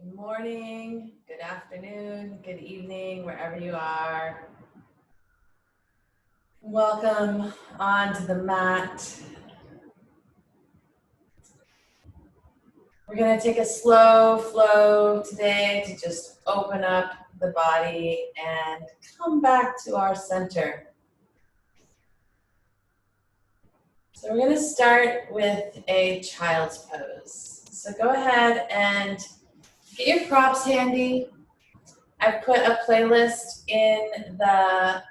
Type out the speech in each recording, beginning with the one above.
Good morning, good afternoon, good evening, wherever you are. Welcome onto the mat. We're going to take a slow flow today to just open up the body and come back to our center. So we're going to start with a child's pose. So go ahead and get your props handy. I've put a playlist in the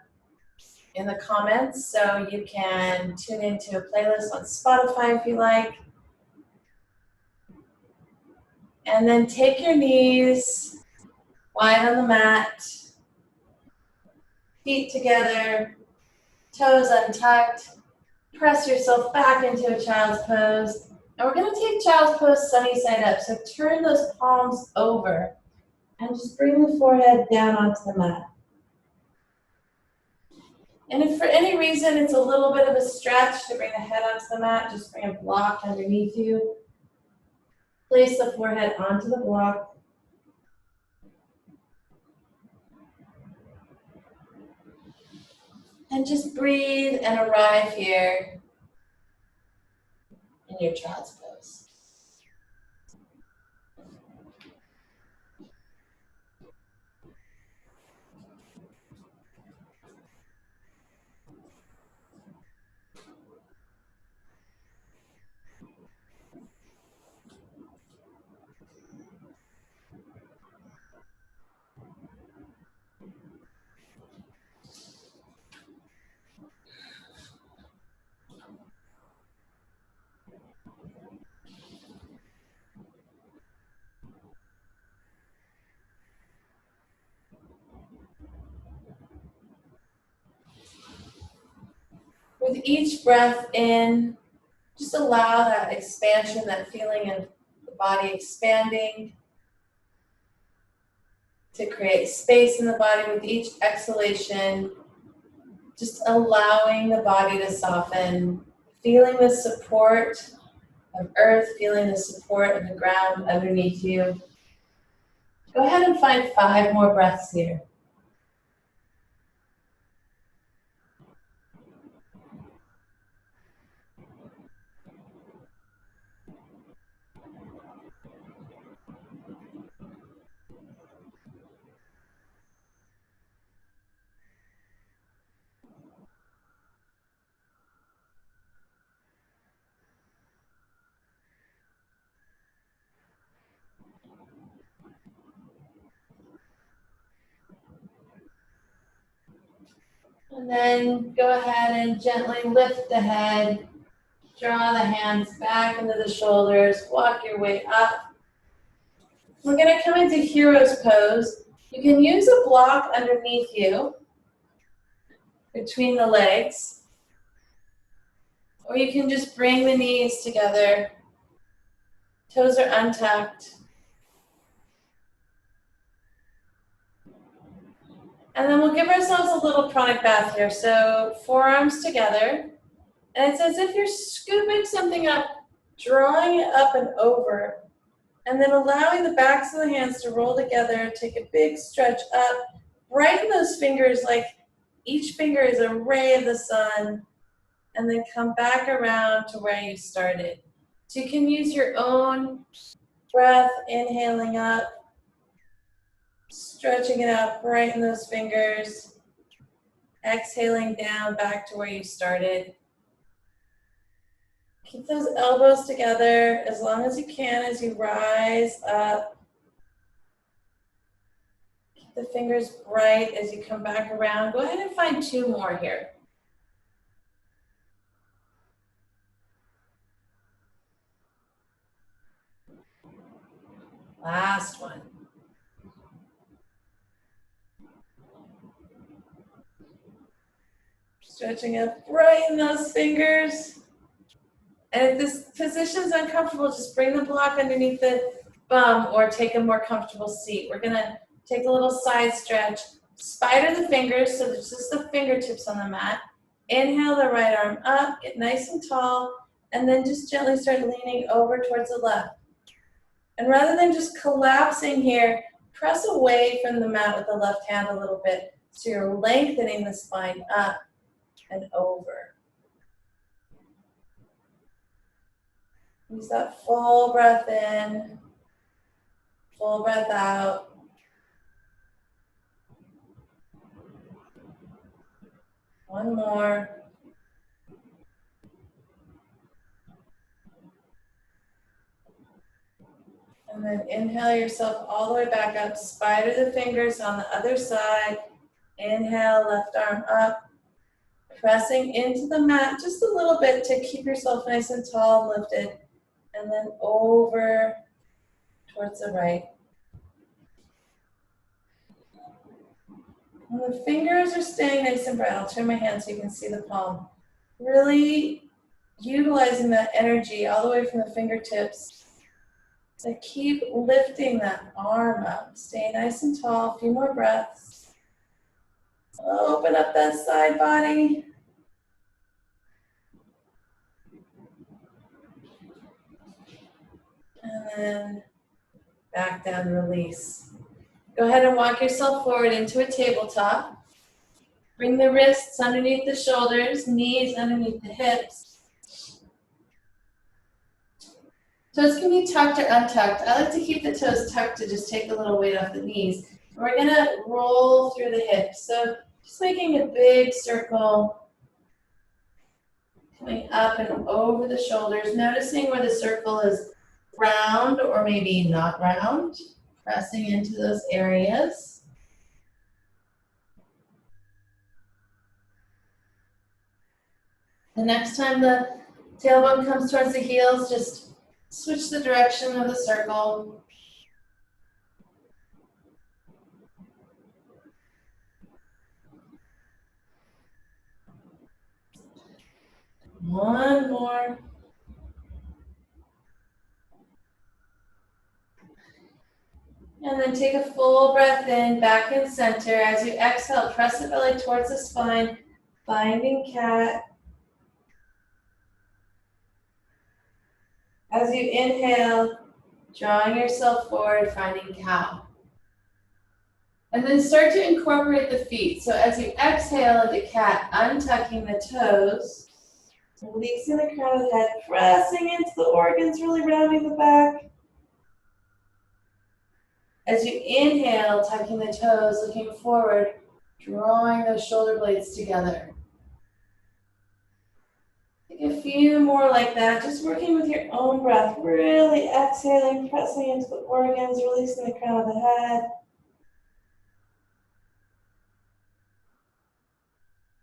comments, so you can tune into a playlist on Spotify if you like. And then take your knees wide on the mat, feet together, toes untucked. Press yourself back into a child's pose. And we're going to take child's pose sunny side up. So turn those palms over and just bring the forehead down onto the mat. And if for any reason it's a little bit of a stretch to bring the head onto the mat, just bring a block underneath you. Place the forehead onto the block. And just breathe and arrive here in your child's pose. With each breath in, just allow that expansion, that feeling of the body expanding to create space in the body. With each exhalation, just allowing the body to soften, feeling the support of earth, feeling the support of the ground underneath you. Go ahead and find 5 more breaths here. And then go ahead and gently lift the head, draw the hands back into the shoulders, walk your way up. We're going to come into hero's pose. You can use a block underneath you, between the legs, or you can just bring the knees together, toes are untucked. And then we'll give ourselves a little pranic bath here. So forearms together, and it's as if you're scooping something up, drawing it up and over, and then allowing the backs of the hands to roll together, take a big stretch up, brighten those fingers like each finger is a ray of the sun, and then come back around to where you started. So you can use your own breath, inhaling up, stretching it out, brighten those fingers, exhaling down back to where you started. Keep those elbows together as long as you can as you rise up. Keep the fingers bright as you come back around. Go ahead and find 2 more here. Last one. Stretching up, brighten those fingers. And if this position's uncomfortable, just bring the block underneath the bum or take a more comfortable seat. We're gonna take a little side stretch, spider the fingers, so there's just the fingertips on the mat. Inhale the right arm up, get nice and tall, and then just gently start leaning over towards the left. And rather than just collapsing here, press away from the mat with the left hand a little bit so you're lengthening the spine up and over. Use that full breath in, full breath out. One more. And then inhale yourself all the way back up. Spider the fingers on the other side. Inhale, left arm up. Pressing into the mat just a little bit to keep yourself nice and tall and lifted. And then over towards the right. And the fingers are staying nice and bright. I'll turn my hand so you can see the palm. Really utilizing that energy all the way from the fingertips. So keep lifting that arm up. Stay nice and tall. A few more breaths. Open up that side body. And then back down, release. Go ahead and walk yourself forward into a tabletop. Bring the wrists underneath the shoulders, knees underneath the hips. Toes can be tucked or untucked. I like to keep the toes tucked to just take a little weight off the knees. We're gonna roll through the hips. So just making a big circle, coming up and over the shoulders, noticing where the circle is round or maybe not round, pressing into those areas. The next time the tailbone comes towards the heels, just switch the direction of the circle. One more. And then take a full breath in, back in center. As you exhale, press the belly towards the spine, finding cat. As you inhale, drawing yourself forward, finding cow. And then start to incorporate the feet. So as you exhale into cat, untucking the toes, releasing the crown of the head, pressing into the organs, really rounding the back. As you inhale, tucking the toes, looking forward, drawing those shoulder blades together. Take a few more like that, just working with your own breath, really exhaling, pressing into the organs, releasing the crown of the head.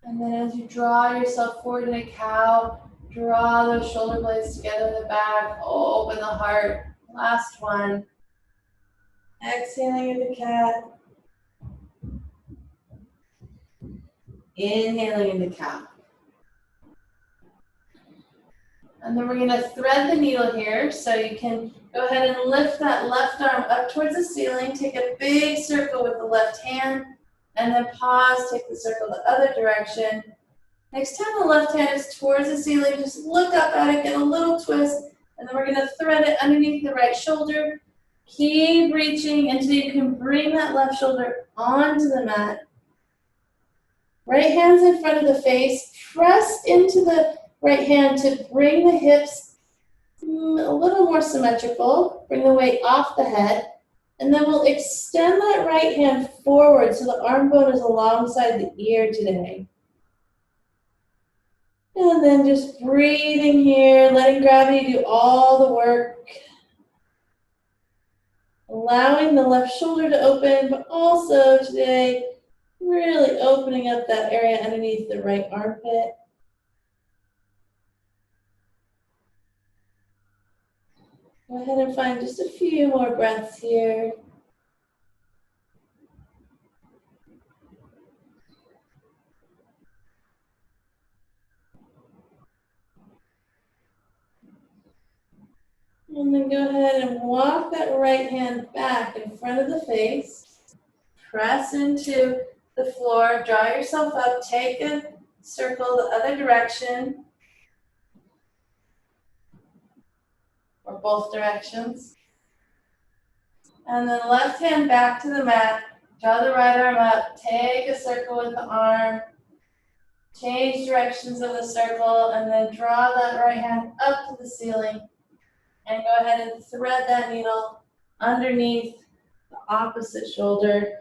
And then as you draw yourself forward in a cow, draw those shoulder blades together in the back, open the heart. Last one. Exhaling into cat. Inhaling into cow. And then we're going to thread the needle here, so you can go ahead and lift that left arm up towards the ceiling, take a big circle with the left hand, and then pause, take the circle the other direction. Next time the left hand is towards the ceiling, just look up at it, get a little twist, and then we're going to thread it underneath the right shoulder. Keep reaching until you can bring that left shoulder onto the mat. Right hand's in front of the face. Press into the right hand to bring the hips a little more symmetrical. Bring the weight off the head. And then we'll extend that right hand forward so the arm bone is alongside the ear today. And then just breathing here, letting gravity do all the work. Allowing the left shoulder to open, but also today, really opening up that area underneath the right armpit. Go ahead and find just a few more breaths here. And then go ahead and walk that right hand back in front of the face. Press into the floor, draw yourself up, take a circle the other direction, or both directions. And then left hand back to the mat. Draw the right arm up. Take a circle with the arm. Change directions of the circle and then draw that right hand up to the ceiling. And go ahead and thread that needle underneath the opposite shoulder.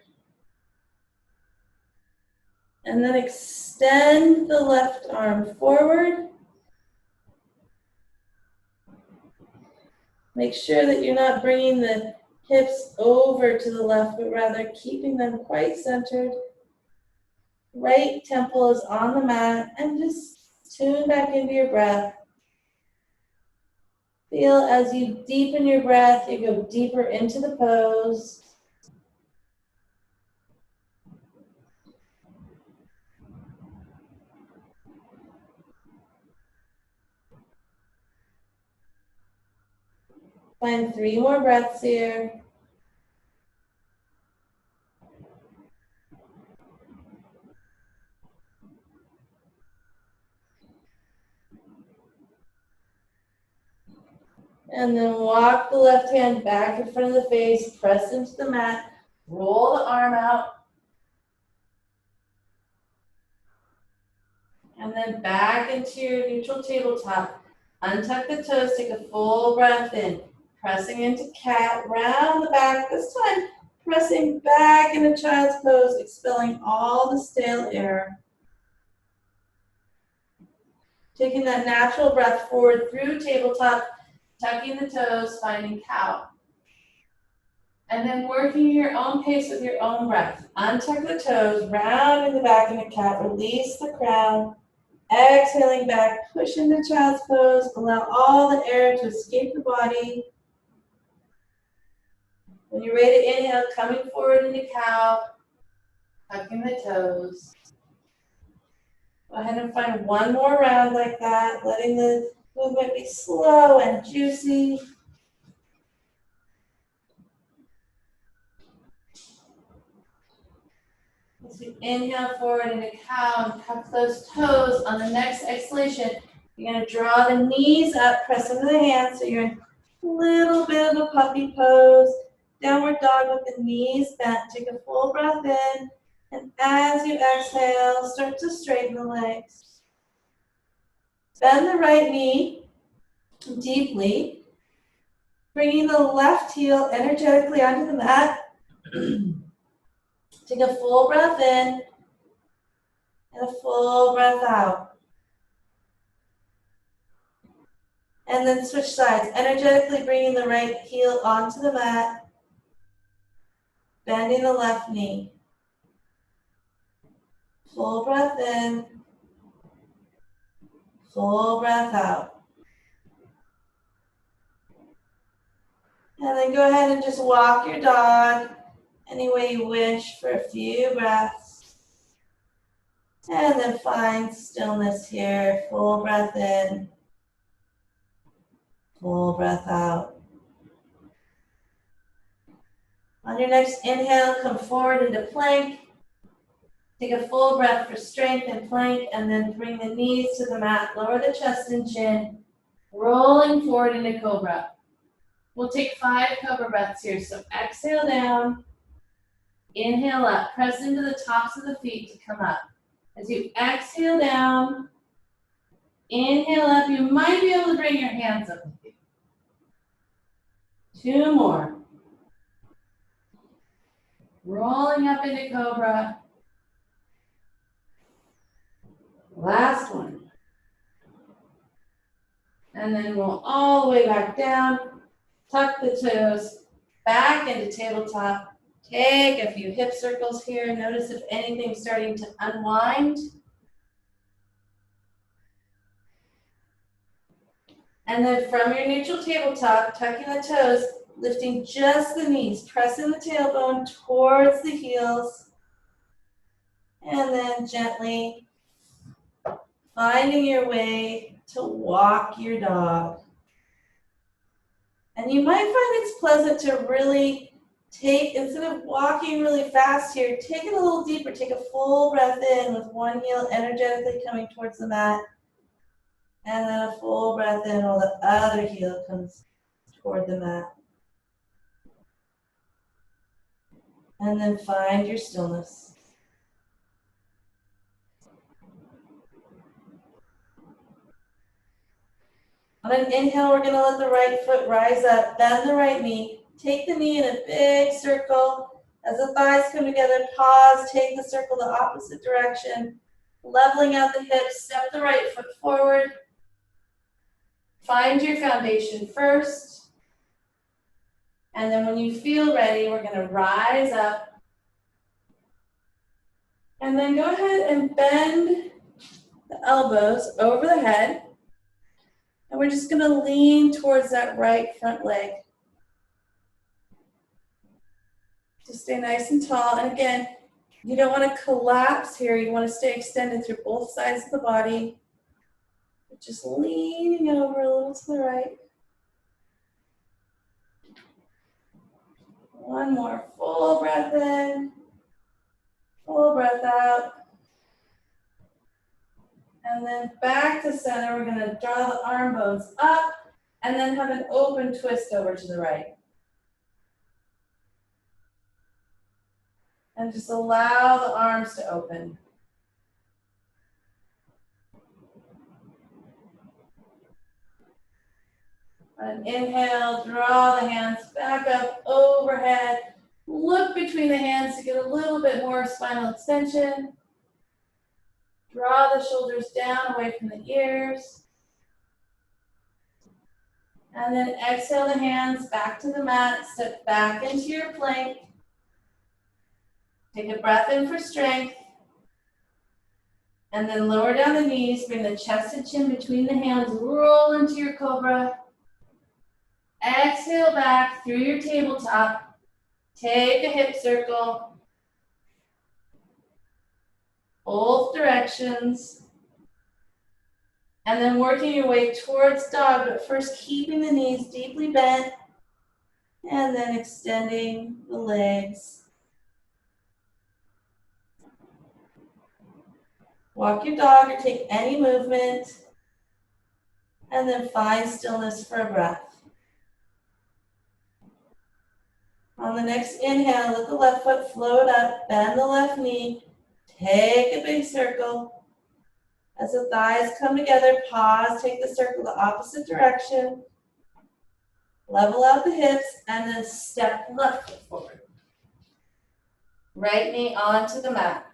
And then extend the left arm forward. Make sure that you're not bringing the hips over to the left, but rather keeping them quite centered. Right temple is on the mat, and just tune back into your breath. Feel as you deepen your breath, you go deeper into the pose. Find 3 more breaths here. And then walk the left hand back in front of the face, press into the mat, roll the arm out. And then back into your neutral tabletop. Untuck the toes, take a full breath in. Pressing into cat, round the back, this time pressing back into child's pose, expelling all the stale air. Taking that natural breath forward through tabletop, tucking the toes, finding cow. And then working your own pace with your own breath. Untuck the toes, rounding the back into cat, release the crown. Exhaling back, push into child's pose, allow all the air to escape the body. When you're ready to inhale, coming forward into cow, tucking the toes. Go ahead and find 1 more round like that, letting the movement be slow and juicy. As you inhale forward into cow and tuck those toes, on the next exhalation, you're going to draw the knees up, press into the hands so you're in a little bit of a puppy pose. Downward dog with the knees bent. Take a full breath in, and as you exhale, start to straighten the legs. Bend the right knee deeply, bringing the left heel energetically onto the mat. Take a full breath in and a full breath out. And then switch sides, energetically bringing the right heel onto the mat, bending the left knee. Full breath in, full breath out. And then go ahead and just walk your dog any way you wish for a few breaths. And then find stillness here. Full breath in, full breath out. On your next inhale, come forward into plank. Take a full breath for strength and plank, and then bring the knees to the mat. Lower the chest and chin, rolling forward into cobra. We'll take 5 cobra breaths here. So exhale down, inhale up, press into the tops of the feet to come up. As you exhale down, inhale up, you might be able to bring your hands up with you. 2 more. Rolling up into cobra. Last one. And then we'll all the way back down. Tuck the toes back into tabletop. Take a few hip circles here. Notice if anything's starting to unwind. And then from your neutral tabletop, tucking the toes, lifting just the knees, pressing the tailbone towards the heels. And then gently finding your way to walk your dog. And you might find it's pleasant to really take, instead of walking really fast here, take it a little deeper. Take a full breath in with one heel energetically coming towards the mat. And then a full breath in while the other heel comes toward the mat. And then find your stillness. On an inhale, we're going to let the right foot rise up, bend the right knee, take the knee in a big circle. As the thighs come together, pause, take the circle the opposite direction, leveling out the hips, step the right foot forward. Find your foundation first. And then when you feel ready, we're going to rise up. And then go ahead and bend the elbows over the head. And we're just going to lean towards that right front leg. Just stay nice and tall. And again, you don't want to collapse here. You want to stay extended through both sides of the body. Just leaning over a little to the right. One more full breath in, full breath out. And then back to center. We're going to draw the arm bones up and then have an open twist over to the right. And just allow the arms to open. On an inhale, draw the hands back up overhead. Look between the hands to get a little bit more spinal extension. Draw the shoulders down away from the ears. And then exhale the hands back to the mat. Step back into your plank. Take a breath in for strength. And then lower down the knees. Bring the chest and chin between the hands. Roll into your cobra. Exhale back through your tabletop. Take a hip circle. Both directions. And then working your way towards dog, but first keeping the knees deeply bent. And then extending the legs. Walk your dog or take any movement. And then find stillness for a breath. On the next inhale, let the left foot float up, bend the left knee, take a big circle. As the thighs come together, pause, take the circle the opposite direction. Level out the hips, and then step left foot forward. Right knee onto the mat.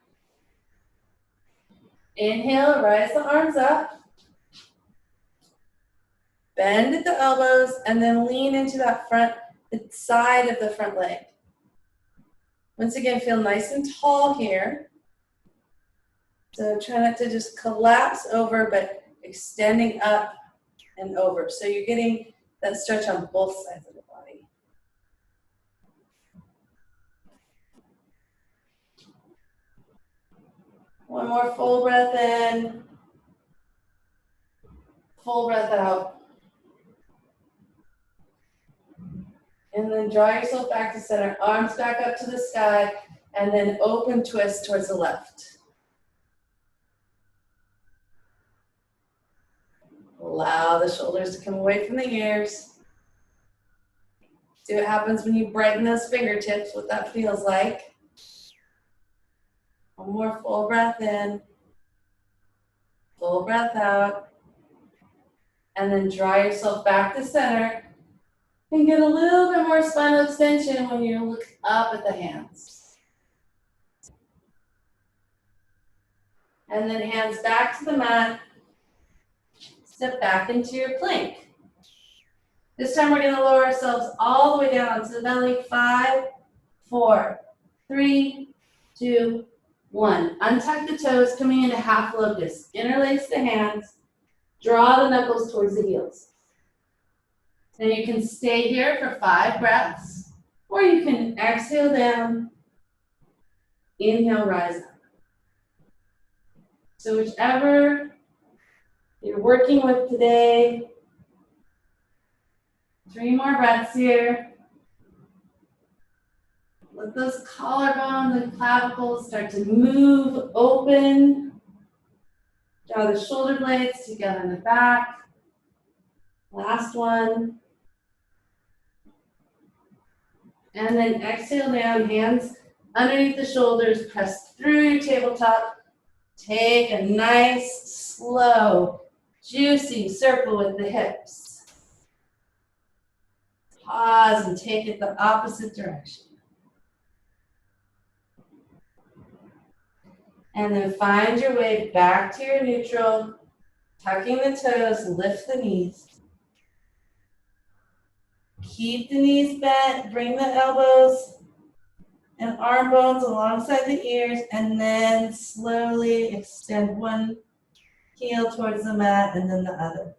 Inhale, rise the arms up. Bend at the elbows, and then lean into that the side of the front leg. Once again, feel nice and tall here. So try not to just collapse over, but extending up and over. So you're getting that stretch on both sides of the body. One more full breath in. Full breath out. And then draw yourself back to center, arms back up to the sky, and then open twist towards the left. Allow the shoulders to come away from the ears. See what happens when you brighten those fingertips, what that feels like. One more full breath in, full breath out, and then draw yourself back to center. And get a little bit more spinal extension when you look up at the hands. And then hands back to the mat. Step back into your plank. This time we're going to lower ourselves all the way down onto the belly. 5, 4, 3, 2, 1. Untuck the toes, coming into half locust. Interlace the hands. Draw the knuckles towards the heels. Then you can stay here for 5 breaths, or you can exhale down, inhale, rise up. So whichever you're working with today, 3 more breaths here. Let those collarbones and clavicles start to move open. Draw the shoulder blades together in the back. Last one. And then exhale down, hands underneath the shoulders, press through your tabletop. Take a nice, slow, juicy circle with the hips. Pause and take it the opposite direction. And then find your way back to your neutral, tucking the toes, lift the knees. Keep the knees bent, bring the elbows and arm bones alongside the ears, and then slowly extend one heel towards the mat and then the other.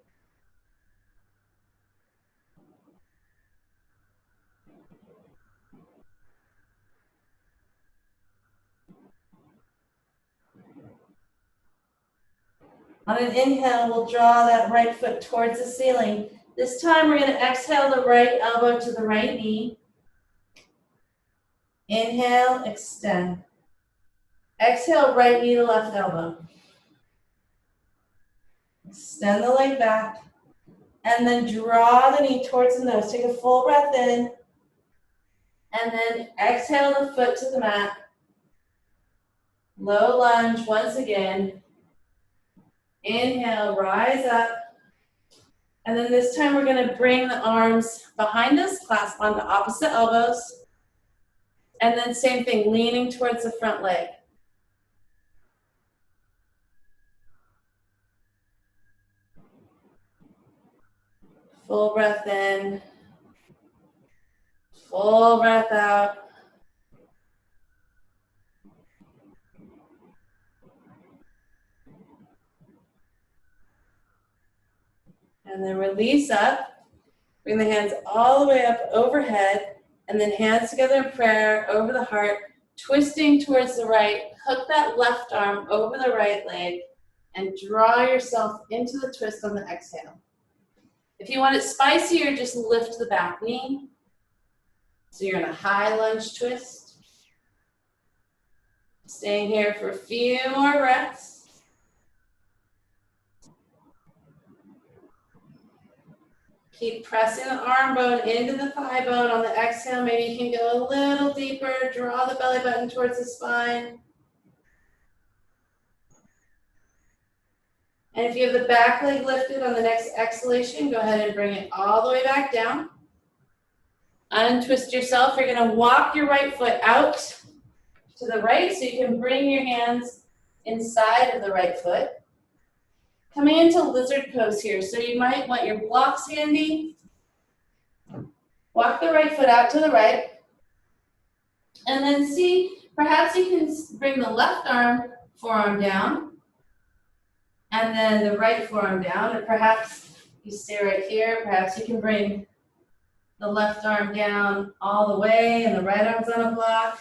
On an inhale, we'll draw that right foot towards the ceiling. This time we're going to exhale the right elbow to the right knee. Inhale, extend. Exhale, right knee to left elbow. Extend the leg back. And then draw the knee towards the nose. Take a full breath in. And then exhale the foot to the mat. Low lunge once again. Inhale, rise up. And then this time we're going to bring the arms behind us, clasp onto opposite elbows. And then same thing, leaning towards the front leg. Full breath in. Full breath out. And then release up. Bring the hands all the way up overhead. And then hands together in prayer over the heart. Twisting towards the right. Hook that left arm over the right leg. And draw yourself into the twist on the exhale. If you want it spicier, just lift the back knee. So you're in a high lunge twist. Staying here for a few more breaths. Keep pressing the arm bone into the thigh bone on the exhale. Maybe you can go a little deeper. Draw the belly button towards the spine. And if you have the back leg lifted on the next exhalation, go ahead and bring it all the way back down. Untwist yourself. You're going to walk your right foot out to the right so you can bring your hands inside of the right foot. Coming into lizard pose here, so you might want your blocks handy. Walk the right foot out to the right. And then see, perhaps you can bring the left forearm down. And then the right forearm down. Or perhaps you stay right here. Perhaps you can bring the left arm down all the way and the right arm's on a block.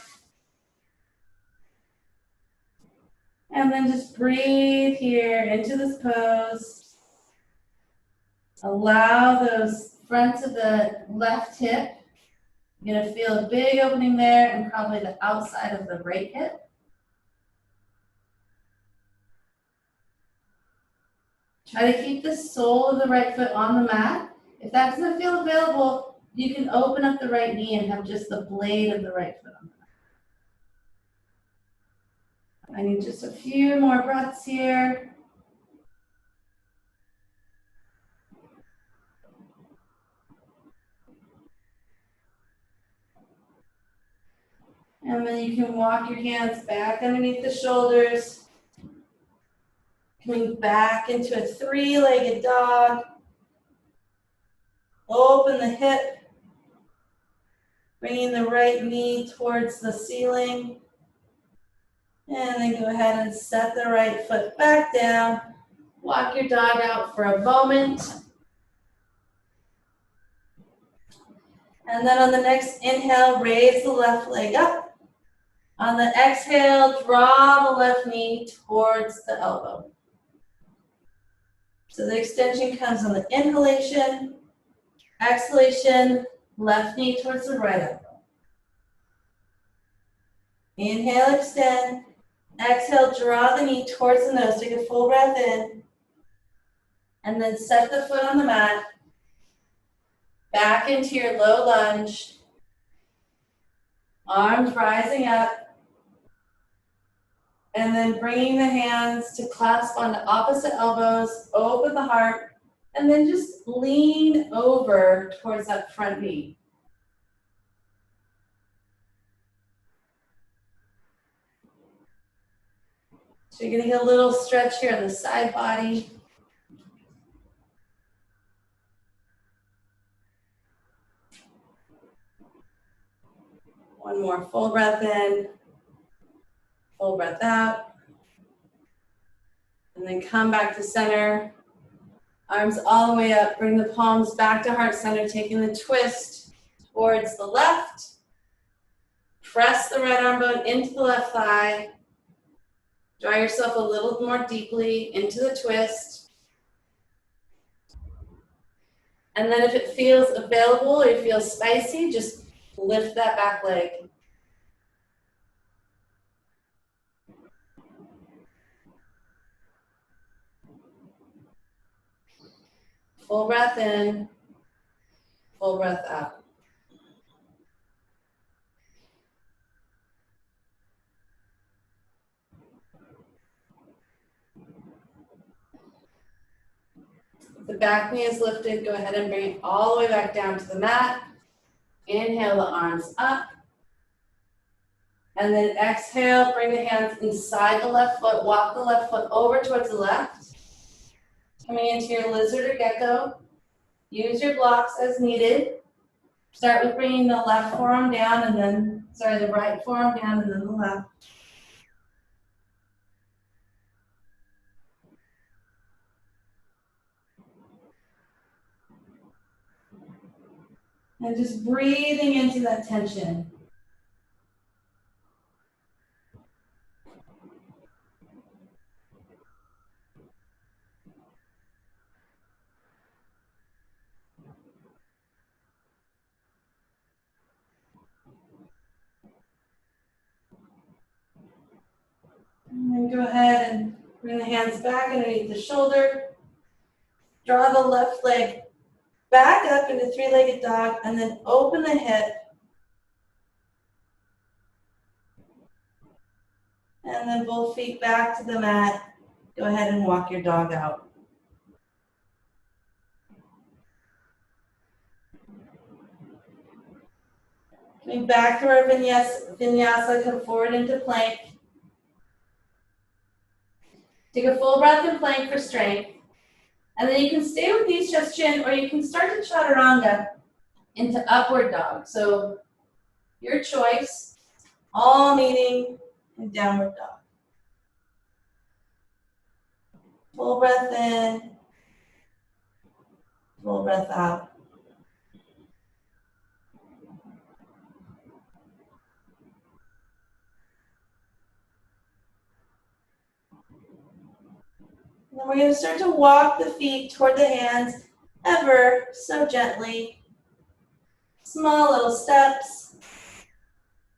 And then just breathe here into this pose. Allow those fronts of the left hip. You're going to feel a big opening there and probably the outside of the right hip. Try to keep the sole of the right foot on the mat. If that doesn't feel available, you can open up the right knee and have just the blade of the right foot on the mat. I need just a few more breaths here. And then you can walk your hands back underneath the shoulders. Coming back into a three-legged dog. Open the hip. Bringing the right knee towards the ceiling. And then go ahead and set the right foot back down. Walk your dog out for a moment. And then on the next inhale, raise the left leg up. On the exhale, draw the left knee towards the elbow. So the extension comes on the inhalation. Exhalation, left knee towards the right elbow. Inhale, extend. Exhale, draw the knee towards the nose. Take a full breath in. And then set the foot on the mat. Back into your low lunge. Arms rising up. And then bringing the hands to clasp onto opposite elbows, open the heart, and then just lean over towards that front knee. So you're getting a little stretch here on the side body. One more full breath in, full breath out. And then come back to center. Arms all the way up. Bring the palms back to heart center, taking the twist towards the left. Press the right arm bone into the left thigh. Draw yourself a little more deeply into the twist. And then if it feels available or it feels spicy, just lift that back leg. Full breath in, full breath out. If the back knee is lifted, go ahead and bring it all the way back down to the mat. Inhale the arms up. And then exhale, bring the hands inside the left foot. Walk the left foot over towards the left. Coming into your lizard or gecko. Use your blocks as needed. Start with bringing the left forearm down and then, the right forearm down and then the left. And just breathing into that tension. And then go ahead and bring the hands back underneath the shoulder. Draw the left leg back up into three-legged dog and then open the hip. And then both feet back to the mat. Go ahead and walk your dog out. Coming back to our vinyasa, come forward into plank. Take a full breath in plank for strength. And then you can stay with each chest chin, or you can start to chaturanga into upward dog. So your choice, all meeting in downward dog. Full breath in, full breath out. And then we're going to start to walk the feet toward the hands ever so gently. Small little steps.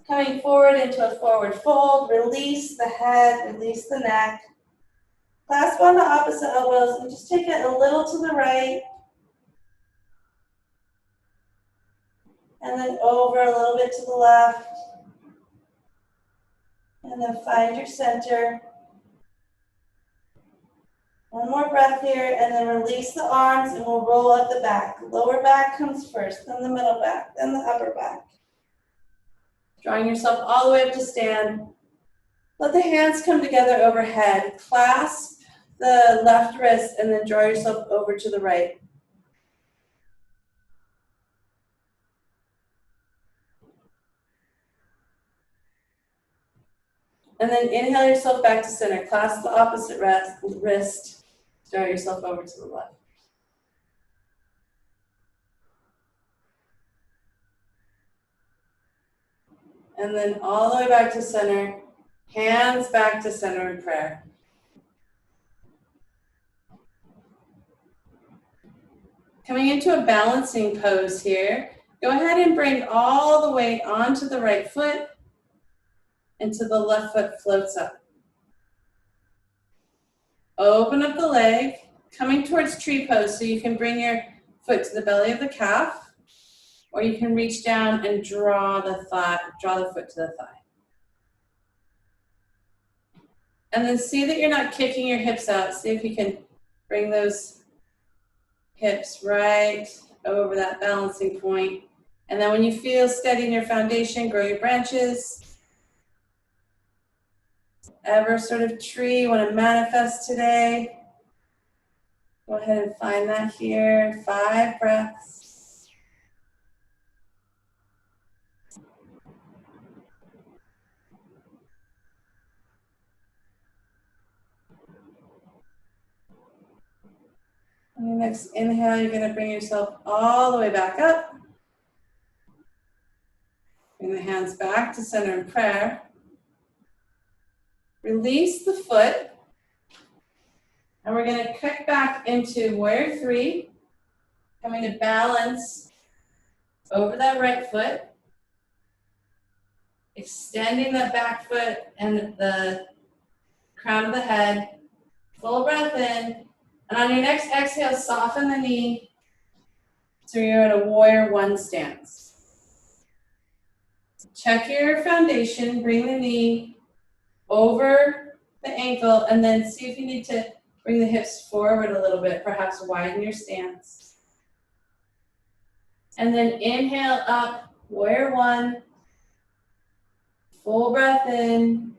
Coming forward into a forward fold. Release the head, release the neck. Clasp on the opposite elbows and just take it a little to the right. And then over a little bit to the left. And then find your center. One more breath here, and then release the arms, and we'll roll up the back. The lower back comes first, then the middle back, then the upper back. Drawing yourself all the way up to stand. Let the hands come together overhead. Clasp the left wrist, and then draw yourself over to the right. And then inhale yourself back to center. Clasp the opposite wrist. Draw yourself over to the left. And then all the way back to center. Hands back to center in prayer. Coming into a balancing pose here. Go ahead and bring all the weight onto the right foot until the left foot floats up. Open up the leg, coming towards tree pose, so you can bring your foot to the belly of the calf, or you can reach down and draw the foot to the thigh. And then see that you're not kicking your hips out. See if you can bring those hips right over that balancing point. And then when you feel steady in your foundation, grow your branches. Ever sort of tree you want to manifest today, go ahead and find that here. 5 breaths. On your next inhale, you're going to bring yourself all the way back up. Bring the hands back to center in prayer. Release the foot. And we're going to kick back into warrior 3. Coming to balance over that right foot. Extending that back foot and the crown of the head. Full breath in. And on your next exhale, soften the knee. So you're in a warrior 1 stance. Check your foundation. Bring the knee over the ankle. And then see if you need to bring the hips forward a little bit. Perhaps widen your stance. And then inhale up, warrior 1. Full breath in.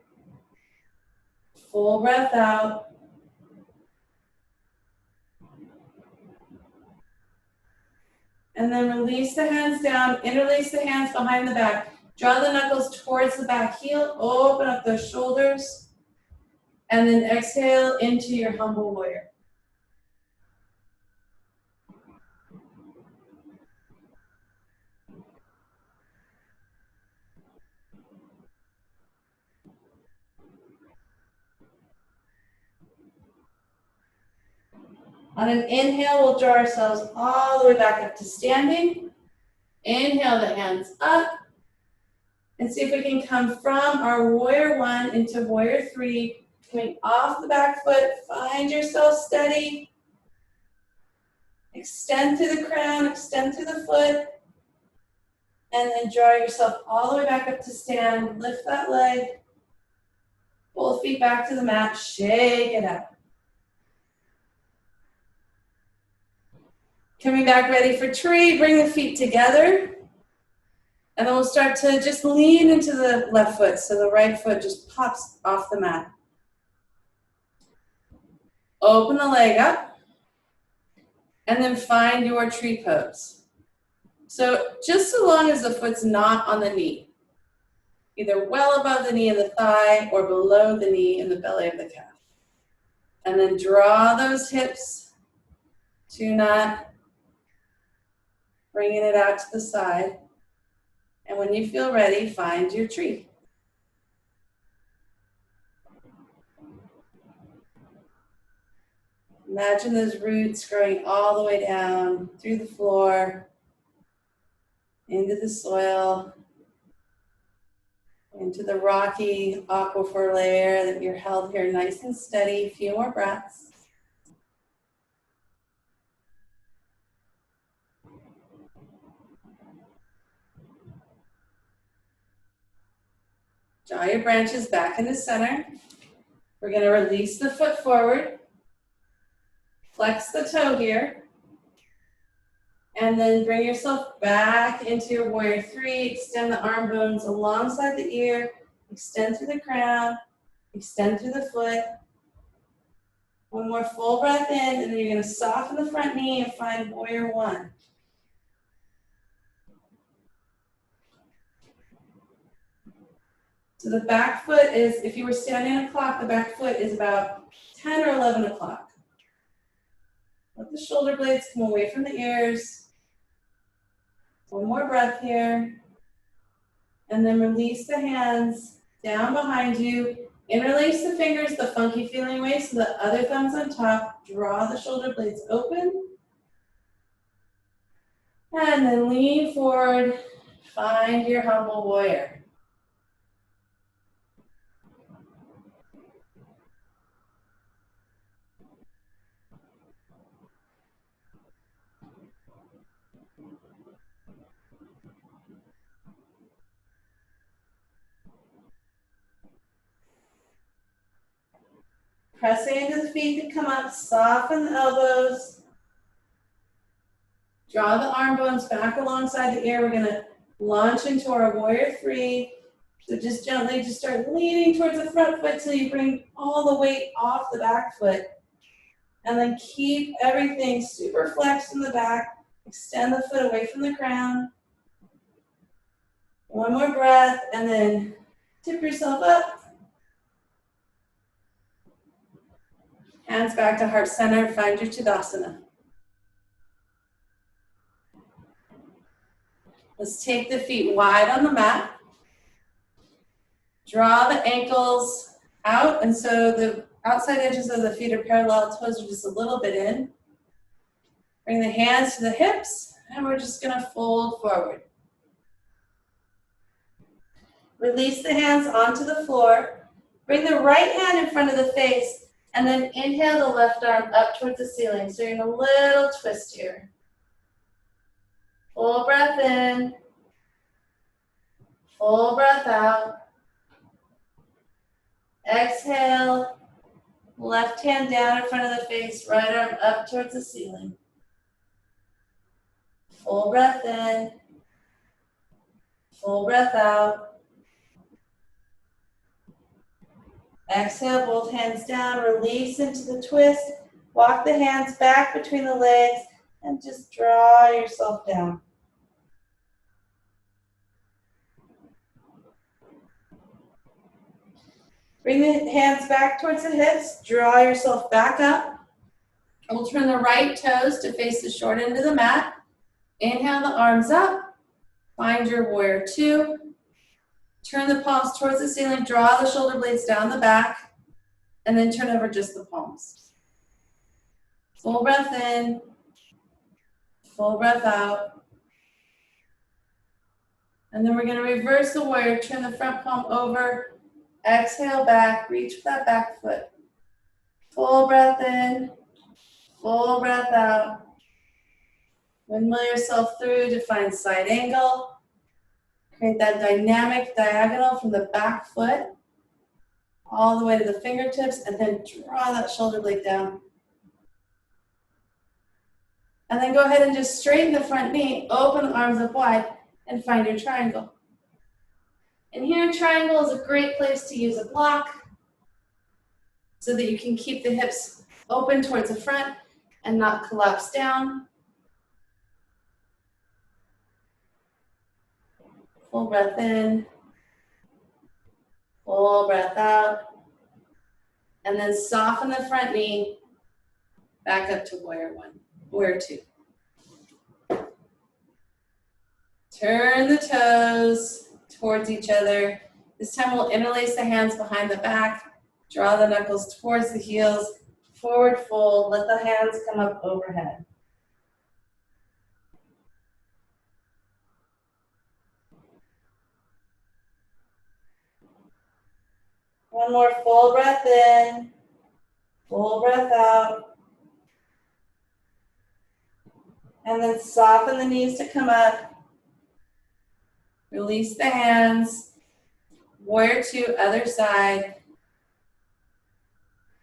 Full breath out. And then release the hands down, interlace the hands behind the back. Draw the knuckles towards the back heel, open up those shoulders. And then exhale into your humble warrior. On an inhale, we'll draw ourselves all the way back up to standing. Inhale the hands up. And see if we can come from our warrior 1 into warrior 3. Coming off the back foot, find yourself steady. Extend through the crown, extend through the foot. And then draw yourself all the way back up to stand. Lift that leg. Both feet back to the mat. Shake it out. Coming back ready for tree. Bring the feet together. And then we'll start to just lean into the left foot. So the right foot just pops off the mat. Open the leg up. And then find your tree pose. So just so long as the foot's not on the knee. Either well above the knee in the thigh or below the knee in the belly of the calf. And then draw those hips to not. Bringing it out to the side. And when you feel ready, find your tree. Imagine those roots growing all the way down through the floor, into the soil, into the rocky aquifer layer that you're held here nice and steady. A few more breaths. Draw your branches back into center. We're going to release the foot forward. Flex the toe here. And then bring yourself back into your warrior 3. Extend the arm bones alongside the ear. Extend through the crown. Extend through the foot. One more full breath in, and then you're going to soften the front knee and find warrior 1. So the back foot is, if you were standing on a clock, the back foot is about 10 or 11 o'clock. Let the shoulder blades come away from the ears. One more breath here. And then release the hands down behind you. Interlace the fingers the funky feeling way so the other thumb's on top. Draw the shoulder blades open. And then lean forward. Find your humble warrior. Pressing into the feet to come up, soften the elbows. Draw the arm bones back alongside the ear. We're gonna launch into our warrior three. So just gently just start leaning towards the front foot till you bring all the weight off the back foot. And then keep everything super flexed in the back. Extend the foot away from the ground. One more breath, and then tip yourself up. Hands back to heart center, find your Tadasana. Let's take the feet wide on the mat. Draw the ankles out, and so the outside edges of the feet are parallel, toes are just a little bit in. Bring the hands to the hips, and we're just gonna fold forward. Release the hands onto the floor. Bring the right hand in front of the face, and then inhale the left arm up towards the ceiling. So you're in a little twist here. Full breath in. Full breath out. Exhale. Left hand down in front of the face, right arm up towards the ceiling. Full breath in. Full breath out. Exhale, both hands down, release into the twist. Walk the hands back between the legs and just draw yourself down. Bring the hands back towards the hips, draw yourself back up. We'll turn the right toes to face the short end of the mat. Inhale the arms up, find your warrior two. Turn the palms towards the ceiling, draw the shoulder blades down the back, and then turn over just the palms. Full breath in, full breath out. And then we're gonna reverse the warrior, turn the front palm over, exhale back, reach for that back foot. Full breath in, full breath out. Windmill yourself through to find side angle. Create that dynamic diagonal from the back foot all the way to the fingertips, and then draw that shoulder blade down. And then go ahead and just straighten the front knee, open the arms up wide, and find your triangle. And here, triangle is a great place to use a block so that you can keep the hips open towards the front and not collapse down. Full breath in, full breath out, and then soften the front knee back up to warrior one, warrior two. Turn the toes towards each other. This time we'll interlace the hands behind the back, draw the knuckles towards the heels, forward fold, let the hands come up overhead. One more full breath in, full breath out. And then soften the knees to come up. Release the hands. Warrior two, other side.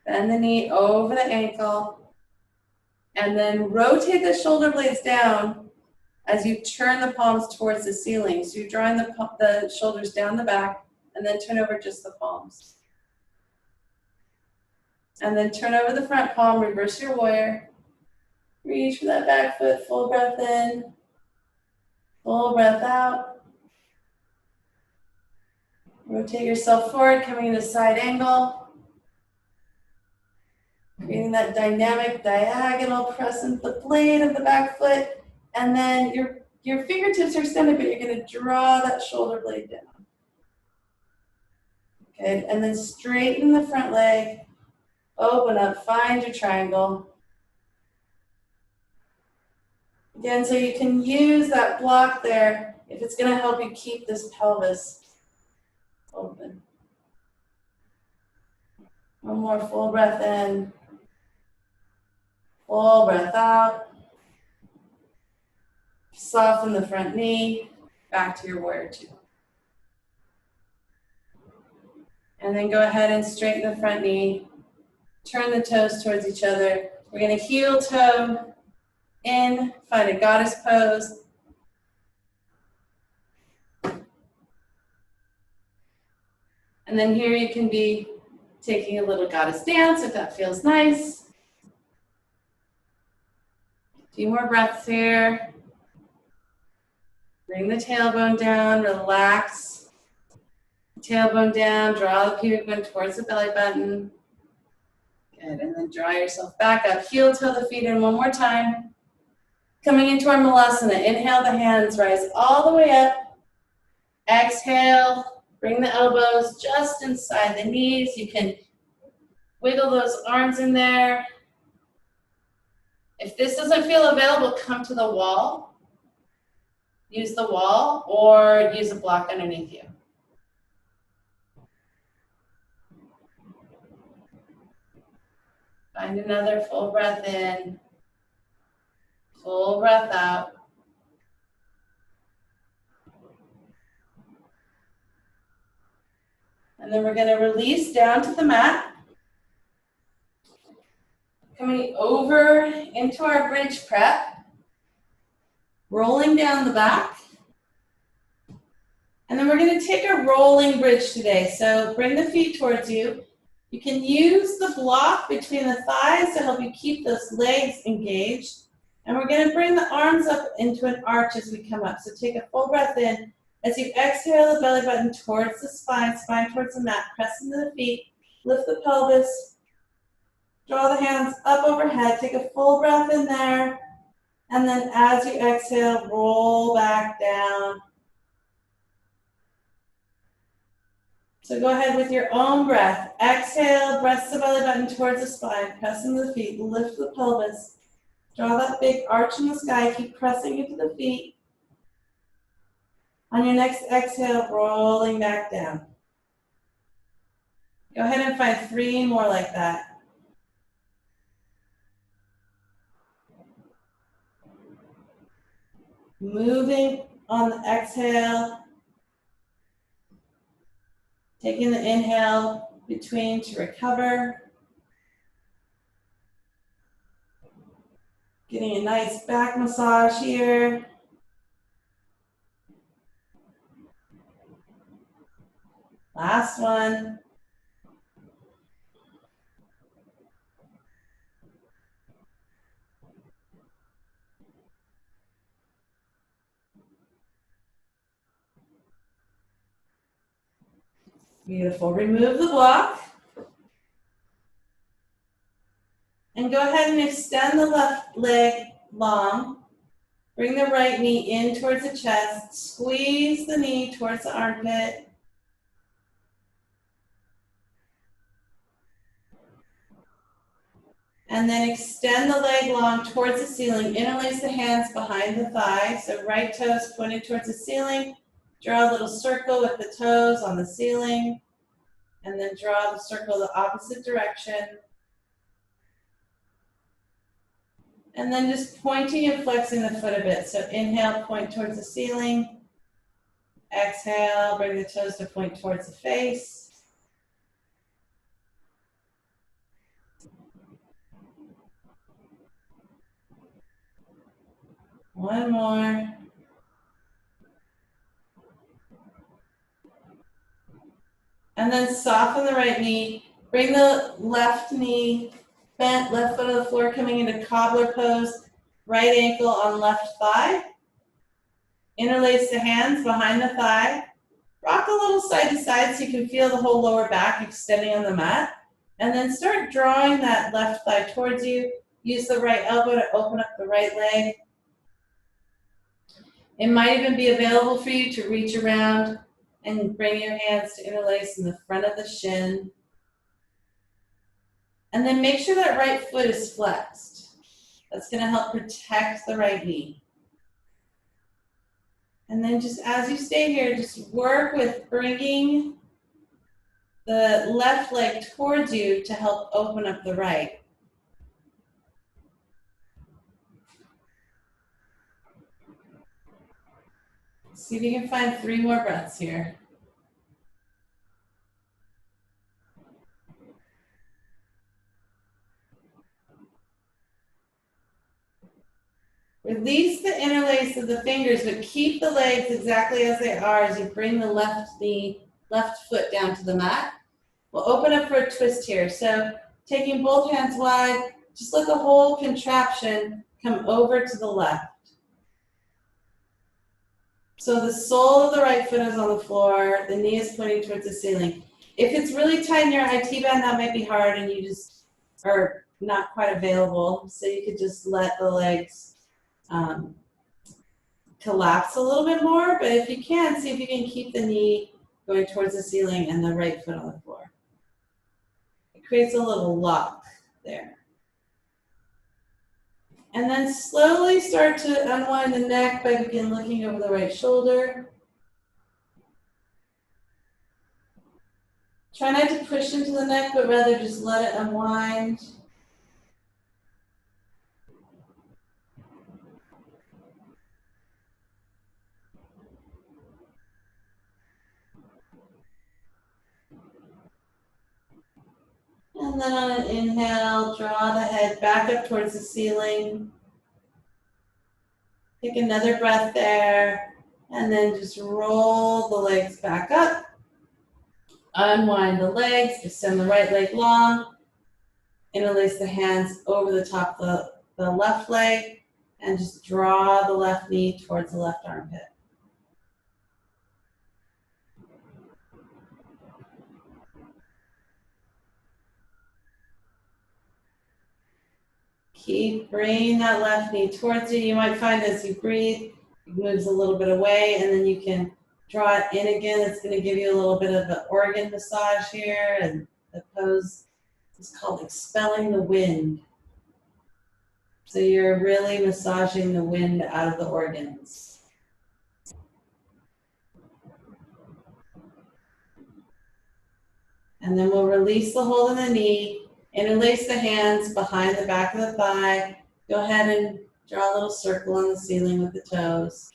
Bend the knee over the ankle. And then rotate the shoulder blades down as you turn the palms towards the ceiling. So you're drawing the shoulders down the back, and then turn over just the palms. And then turn over the front palm, reverse your warrior. Reach for that back foot, full breath in, full breath out. Rotate yourself forward, coming into side angle. Creating that dynamic diagonal, pressing the blade of the back foot. And then your fingertips are extended, but you're gonna draw that shoulder blade down. Good, and then straighten the front leg. Open up, find your triangle. Again, so you can use that block there if it's gonna help you keep this pelvis open. One more full breath in, full breath out. Soften the front knee, back to your warrior two. And then go ahead and straighten the front knee. Turn the toes towards each other. We're going to heel toe in, find a goddess pose. And then here you can be taking a little goddess dance if that feels nice. A few more breaths here. Bring the tailbone down, relax. Tailbone down, draw the pubic bone towards the belly button. Good, and then draw yourself back up. Heel toe the feet in one more time. Coming into our malasana, inhale the hands, rise all the way up. Exhale, bring the elbows just inside the knees. You can wiggle those arms in there. If this doesn't feel available, come to the wall. Use the wall or use a block underneath you. Find another full breath in, full breath out. And then we're going to release down to the mat. Coming over into our bridge prep. Rolling down the back. And then we're going to take a rolling bridge today. So bring the feet towards you. You can use the block between the thighs to help you keep those legs engaged. And we're going to bring the arms up into an arch as we come up. So take a full breath in. As you exhale, the belly button towards the spine, spine towards the mat. Press into the feet. Lift the pelvis. Draw the hands up overhead. Take a full breath in there. And then as you exhale, roll back down. So go ahead with your own breath. Exhale, press the belly button towards the spine. Press into the feet. Lift the pelvis. Draw that big arch in the sky. Keep pressing into the feet. On your next exhale, rolling back down. Go ahead and find 3 more like that. Moving on the exhale. Taking the inhale between to recover. Getting a nice back massage here. Last one. Beautiful. Remove the block. And go ahead and extend the left leg long. Bring the right knee in towards the chest. Squeeze the knee towards the armpit. And then extend the leg long towards the ceiling. Interlace the hands behind the thigh. So right toes pointed towards the ceiling. Draw a little circle with the toes on the ceiling. And then draw the circle the opposite direction. And then just pointing and flexing the foot a bit. So inhale, point towards the ceiling. Exhale, bring the toes to point towards the face. One more. And then soften the right knee. Bring the left knee bent, left foot on the floor, coming into cobbler pose. Right ankle on left thigh. Interlace the hands behind the thigh. Rock a little side to side so you can feel the whole lower back extending on the mat. And then start drawing that left thigh towards you. Use the right elbow to open up the right leg. It might even be available for you to reach around and bring your hands to interlace in the front of the shin. And then make sure that right foot is flexed. That's going to help protect the right knee. And then just as you stay here, just work with bringing the left leg towards you to help open up the right. See if you can find 3 more breaths here. Release the interlace of the fingers, but keep the legs exactly as they are as you bring the left foot down to the mat. We'll open up for a twist here. So taking both hands wide, just let the whole contraption come over to the left. So the sole of the right foot is on the floor, the knee is pointing towards the ceiling. If it's really tight in your IT band, that might be hard and you just are not quite available. So you could just let the legs collapse a little bit more, but if you can, see if you can keep the knee going towards the ceiling and the right foot on the floor. It creates a little lock there. And then slowly start to unwind the neck by begin looking over the right shoulder. Try not to push into the neck, but rather just let it unwind. And then on an inhale, draw the head back up towards the ceiling. Take another breath there, and then just roll the legs back up. Unwind the legs, extend the right leg long, interlace the hands over the top of the left leg, and just draw the left knee towards the left armpit. Keep bringing that left knee towards you. You might find as you breathe, it moves a little bit away, and then you can draw it in again. It's going to give you a little bit of an organ massage here, and the pose is called expelling the wind. So you're really massaging the wind out of the organs. And then we'll release the hold of the knee, interlace the hands behind the back of the thigh. Go ahead and draw a little circle on the ceiling with the toes.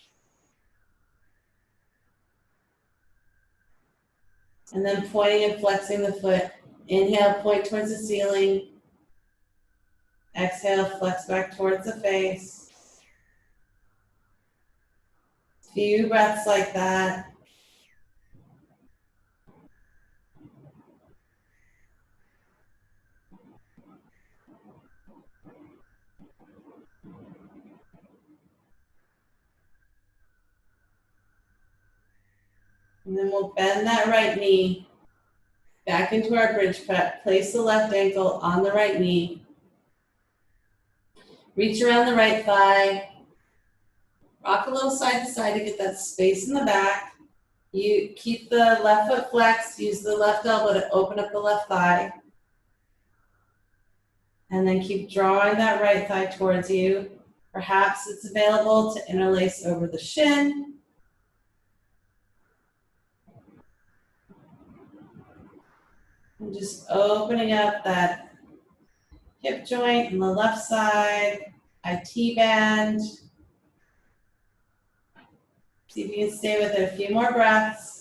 And then pointing and flexing the foot. Inhale, point towards the ceiling. Exhale, flex back towards the face. Few breaths like that. And then we'll bend that right knee back into our bridge prep. Place the left ankle on the right knee. Reach around the right thigh. Rock a little side to side to get that space in the back. You keep the left foot flexed. Use the left elbow to open up the left thigh. And then keep drawing that right thigh towards you. Perhaps it's available to interlace over the shin. And just opening up that hip joint on the left side, IT band. See if you can stay with it a few more breaths.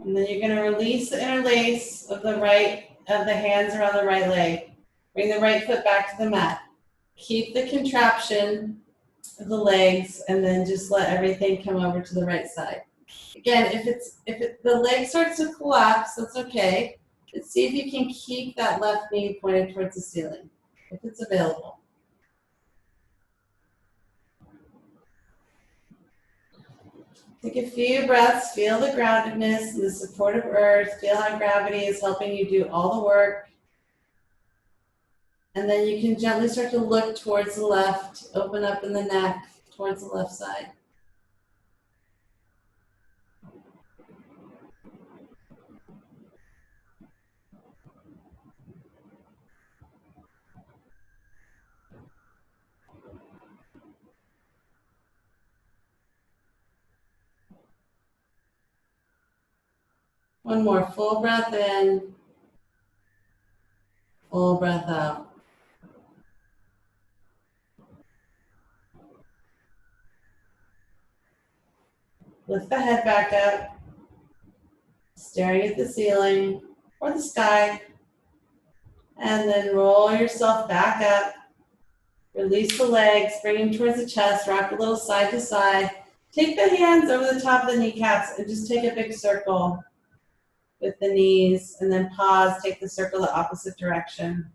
And then you're going to release the interlace of the hands around the right leg. Bring the right foot back to the mat. Keep the contraption of the legs, and then just let everything come over to the right side. Again, if the leg starts to collapse, that's okay. But see if you can keep that left knee pointed towards the ceiling, if it's available. Take a few breaths, feel the groundedness and the support of earth, feel how gravity is helping you do all the work. And then you can gently start to look towards the left, open up in the neck towards the left side. One more full breath in, full breath out. Lift the head back up, staring at the ceiling or the sky. And then roll yourself back up. Release the legs, bring them towards the chest, rock a little side to side. Take the hands over the top of the kneecaps and just take a big circle with the knees, and then pause, take the circle the opposite direction.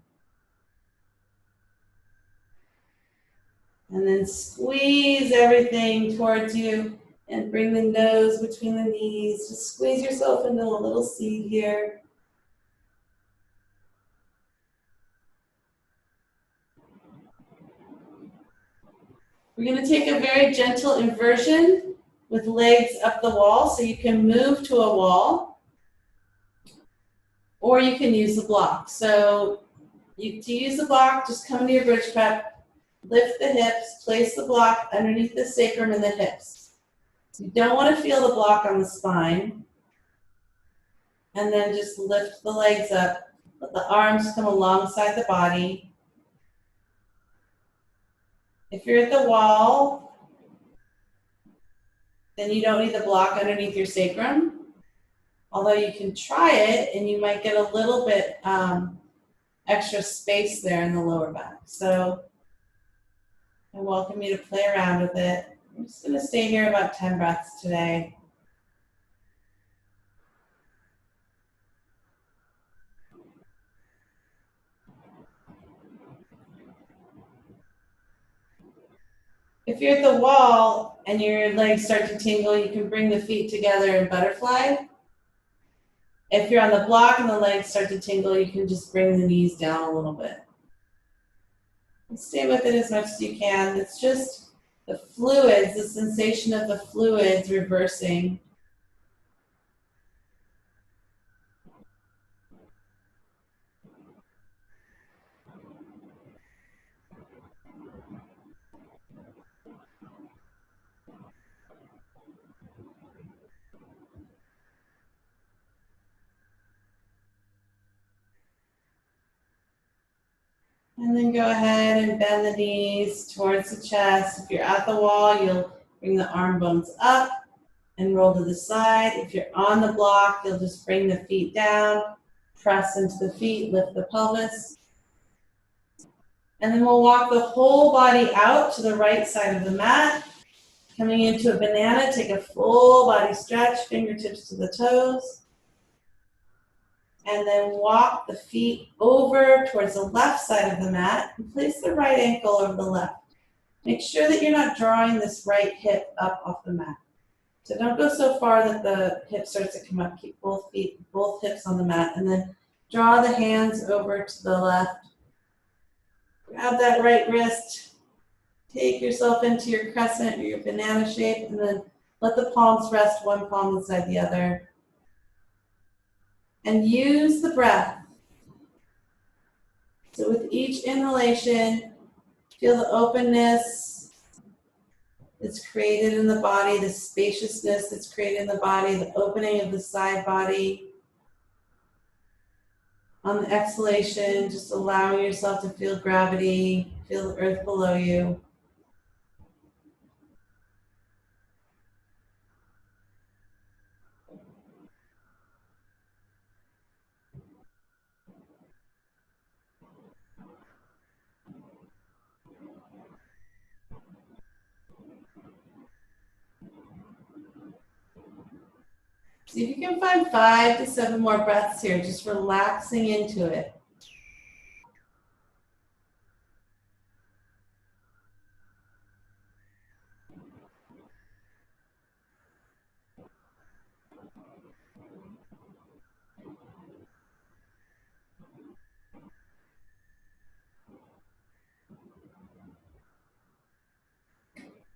And then squeeze everything towards you and bring the nose between the knees. Just squeeze yourself into a little C here. We're going to take a very gentle inversion with legs up the wall, so you can move to a wall or you can use the block. So to use the block, just come to your bridge prep, lift the hips, place the block underneath the sacrum and the hips. You don't want to feel the block on the spine. And then just lift the legs up, let the arms come alongside the body. If you're at the wall, then you don't need the block underneath your sacrum, although you can try it and you might get a little bit extra space there in the lower back. So I welcome you to play around with it. I'm just going to stay here about 10 breaths today. If you're at the wall and your legs start to tingle, you can bring the feet together in butterfly. If you're on the block and the legs start to tingle, you can just bring the knees down a little bit. And stay with it as much as you can. It's just the fluids, the sensation of the fluids reversing. And then go ahead and bend the knees towards the chest. If you're at the wall, you'll bring the arm bones up and roll to the side. If you're on the block, you'll just bring the feet down, press into the feet, lift the pelvis. And then we'll walk the whole body out to the right side of the mat. Coming into a banana, take a full body stretch, fingertips to the toes. And then walk the feet over towards the left side of the mat and place the right ankle over the left. Make sure that you're not drawing this right hip up off the mat. So don't go so far that the hip starts to come up. Keep both hips on the mat, and then draw the hands over to the left. Grab that right wrist. Take yourself into your crescent or your banana shape, and then let the palms rest one palm inside the other. And use the breath. So with each inhalation, feel the openness that's created in the body, the spaciousness that's created in the body, the opening of the side body. On the exhalation, just allowing yourself to feel gravity, feel the earth below you. See if you can find 5 to 7 more breaths here, just relaxing into it.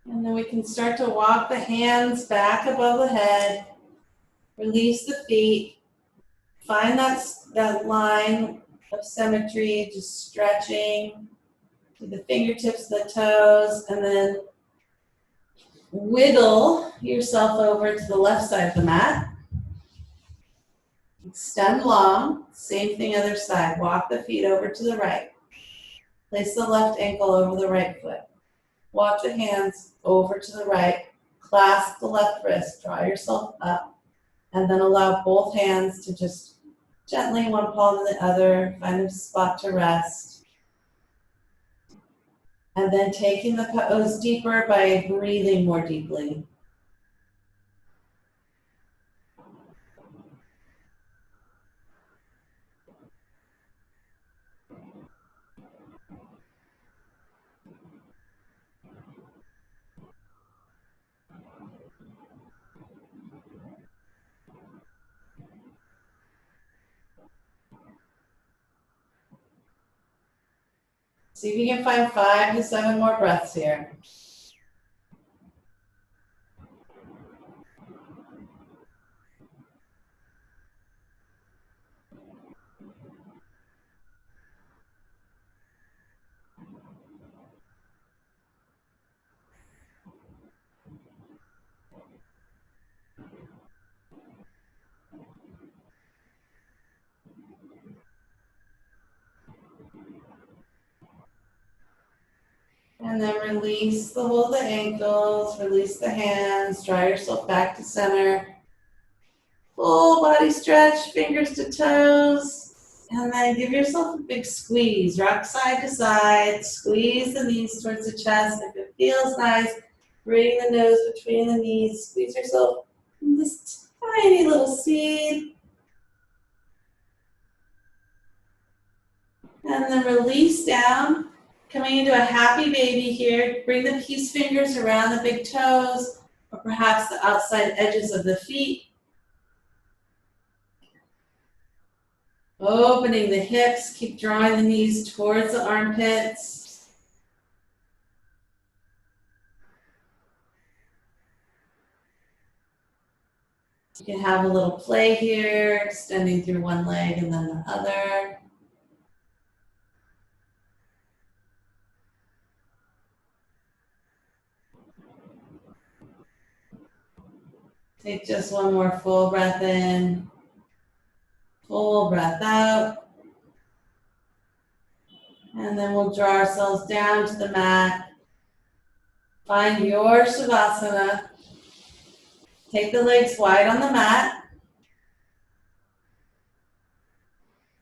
And then we can start to walk the hands back above the head. Release the feet. Find that line of symmetry, just stretching to the fingertips, the toes, and then wiggle yourself over to the left side of the mat. Extend long. Same thing other side. Walk the feet over to the right. Place the left ankle over the right foot. Walk the hands over to the right. clasp the left wrist, draw yourself up, and then allow both hands to just gently, one palm to the other, find a spot to rest. And then taking the pose deeper by breathing more deeply. See if you can find 5 to 7 more breaths here. And then release the hold of the ankles, release the hands, draw yourself back to center. Full body stretch, fingers to toes. And then give yourself a big squeeze. Rock side to side, squeeze the knees towards the chest. If it feels nice, bring the nose between the knees. Squeeze yourself in this tiny little seed. And then release down. Coming into a happy baby here, bring the peace fingers around the big toes, or perhaps the outside edges of the feet. Opening the hips, keep drawing the knees towards the armpits. You can have a little play here, extending through one leg and then the other. Take just one more full breath in, full breath out. And then we'll draw ourselves down to the mat. Find your Shavasana. Take the legs wide on the mat.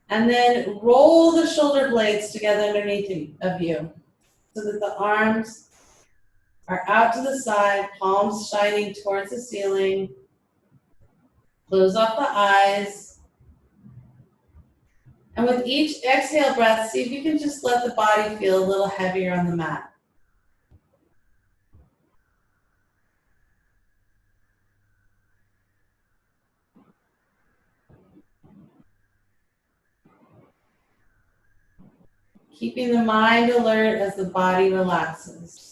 And then roll the shoulder blades together underneath of you so that the arms are out to the side, palms shining towards the ceiling. Close off the eyes. And with each exhale breath, see if you can just let the body feel a little heavier on the mat. Keeping the mind alert as the body relaxes.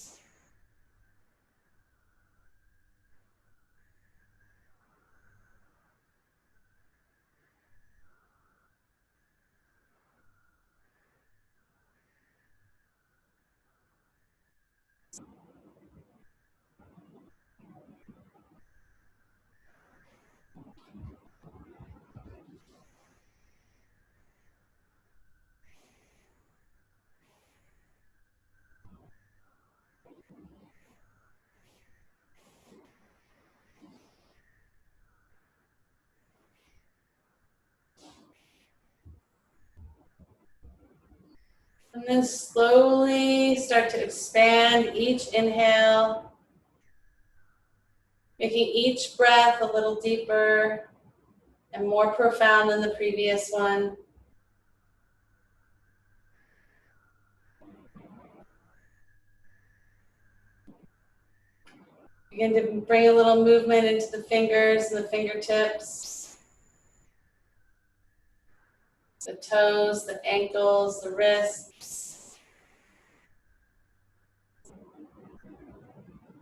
And then slowly start to expand each inhale, making each breath a little deeper and more profound than the previous one. Begin to bring a little movement into the fingers and the fingertips, the toes, the ankles, the wrists.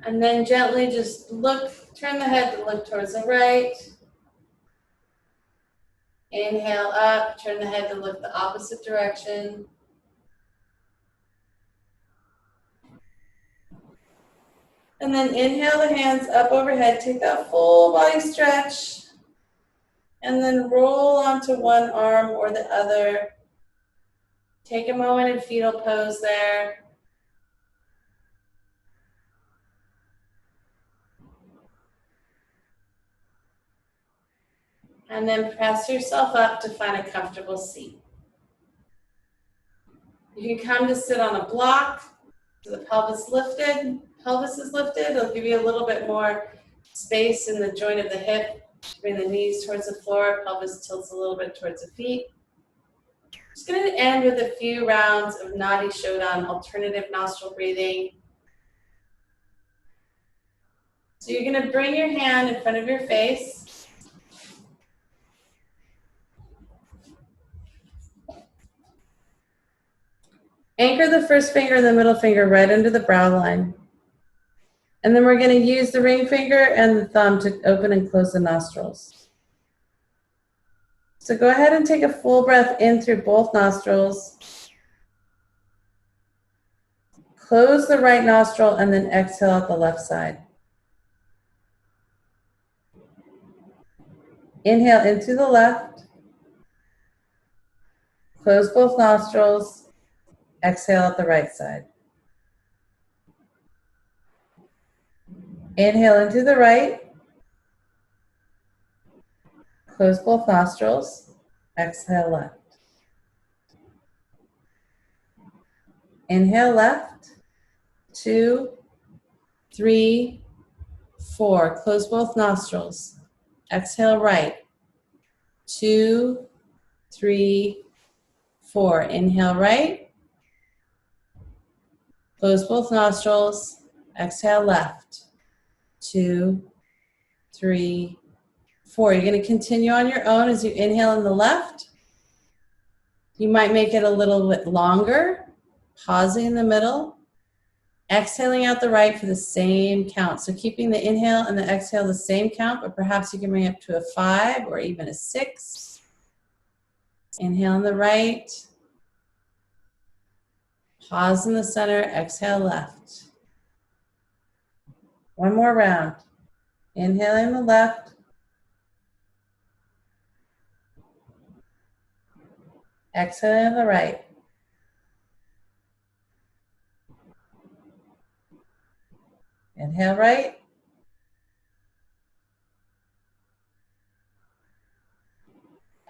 And then gently just turn the head to look towards the right. Inhale up, turn the head to look the opposite direction. And then inhale the hands up overhead, take that full body stretch. And then roll onto one arm or the other. Take a moment in fetal pose there. And then press yourself up to find a comfortable seat. You can come to sit on a block, so the pelvis is lifted. It'll give you a little bit more space in the joint of the hip to bring the knees towards the floor. Pelvis tilts a little bit towards the feet. Just going to end with a few rounds of Nadi Shodan, alternative nostril breathing. So you're going to bring your hand in front of your face. Anchor the first finger and the middle finger right under the brow line. And then we're going to use the ring finger and the thumb to open and close the nostrils. So go ahead and take a full breath in through both nostrils. Close the right nostril and then exhale out the left side. Inhale into the left. Close both nostrils. Exhale out the right side. Inhale into the right. Close both nostrils. Exhale left. Inhale left. 2, 3, 4. Close both nostrils. Exhale right. 2, 3, 4. Inhale right. Close both nostrils. Exhale left. 2, 3, 4. You're going to continue on your own as you inhale in the left. You might make it a little bit longer, pausing in the middle, exhaling out the right for the same count. So keeping the inhale and the exhale the same count, but perhaps you can bring it up to a 5 or even a 6. Inhale in the right. Pause in the center, exhale left. One more round. Inhaling the left. Exhaling the right. Inhale right.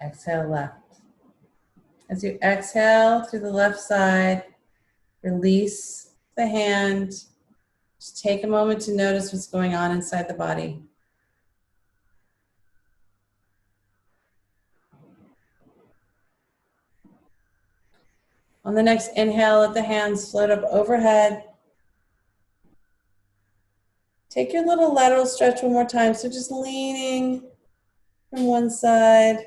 Exhale left. As you exhale through the left side, release the hand. Just take a moment to notice what's going on inside the body. On the next inhale, let the hands float up overhead. Take your little lateral stretch one more time. So just leaning from one side,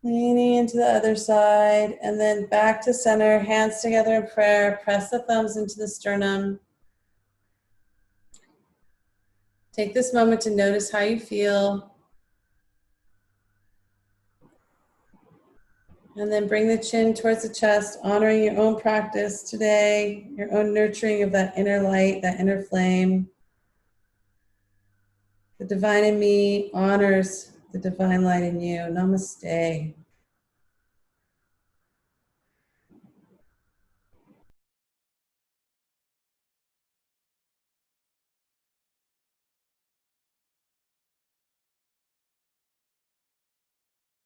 leaning into the other side, and then back to center, hands together in prayer. Press the thumbs into the sternum. Take this moment to notice how you feel. And then bring the chin towards the chest, honoring your own practice today, your own nurturing of that inner light, that inner flame. The divine in me honors the divine light in you. Namaste.